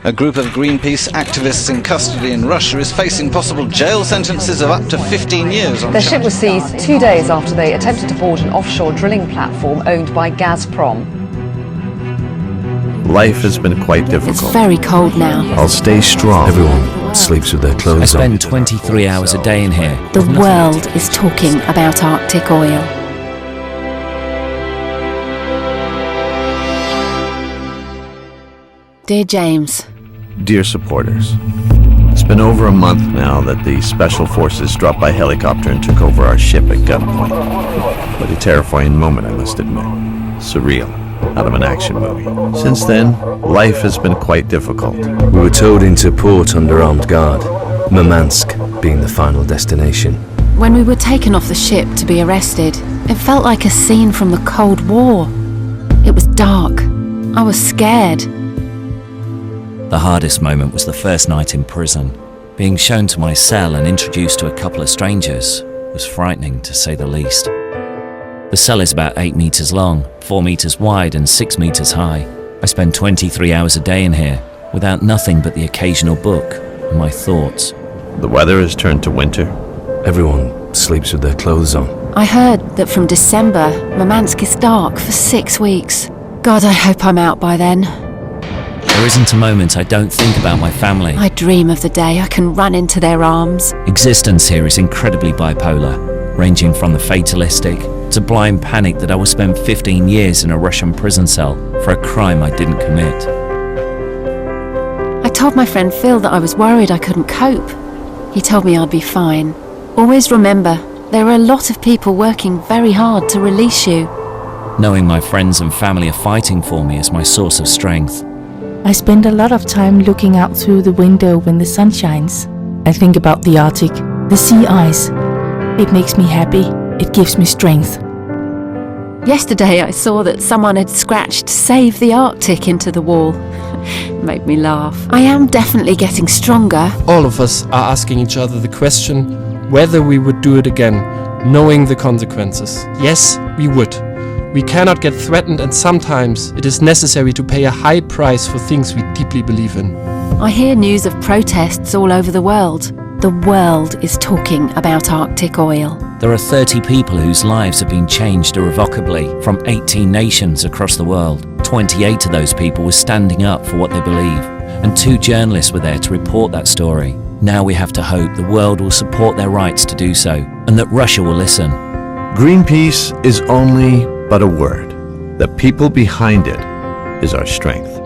A group of Greenpeace activists in custody in Russia is facing possible jail sentences of up to 15 years. Their ship was seized 2 days after they attempted to board an offshore drilling platform owned by Gazprom. Life has been quite difficult. It's very cold now. I'll stay strong. Everyone sleeps with their clothes on. I spend 23 hours a day in here. The world is talking about Arctic oil. Dear James. Dear supporters, it's been over a month now that the Special Forces dropped by helicopter and took over our ship at gunpoint. But a terrifying moment, I must admit. Surreal, out of an action movie. Since then, life has been quite difficult. We were towed into port under armed guard, Murmansk being the final destination. When we were taken off the ship to be arrested, it felt like a scene from the Cold War. It was dark. I was scared. The hardest moment was the first night in prison. Being shown to my cell and introduced to a couple of strangers was frightening, to say the least. The cell is about 8 meters long, 4 meters wide and 6 meters high. I spend 23 hours a day in here, without nothing but the occasional book and my thoughts. The weather has turned to winter. Everyone sleeps with their clothes on. I heard that from December, Murmansk is dark for 6 weeks. God, I hope I'm out by then. There isn't a moment I don't think about my family. I dream of the day I can run into their arms. Existence here is incredibly bipolar, ranging from the fatalistic to blind panic that I will spend 15 years in a Russian prison cell for a crime I didn't commit. I told my friend Phil that I was worried I couldn't cope. He told me I'd be fine. Always remember, there are a lot of people working very hard to release you. Knowing my friends and family are fighting for me is my source of strength. I spend a lot of time looking out through the window when the sun shines. I think about the Arctic, the sea ice. It makes me happy. It gives me strength. Yesterday I saw that someone had scratched "Save the Arctic" into the wall. Made me laugh. I am definitely getting stronger. All of us are asking each other the question whether we would do it again, knowing the consequences. Yes, we would. We cannot get threatened, and sometimes it is necessary to pay a high price for things we deeply believe in. I hear news of protests all over the world. The world is talking about Arctic oil. There are 30 people whose lives have been changed irrevocably from 18 nations across the world. 28 of those people were standing up for what they believe, and 2 journalists were there to report that story. Now we have to hope the world will support their rights to do so, and that Russia will listen. Greenpeace is only but a word. The people behind it is our strength.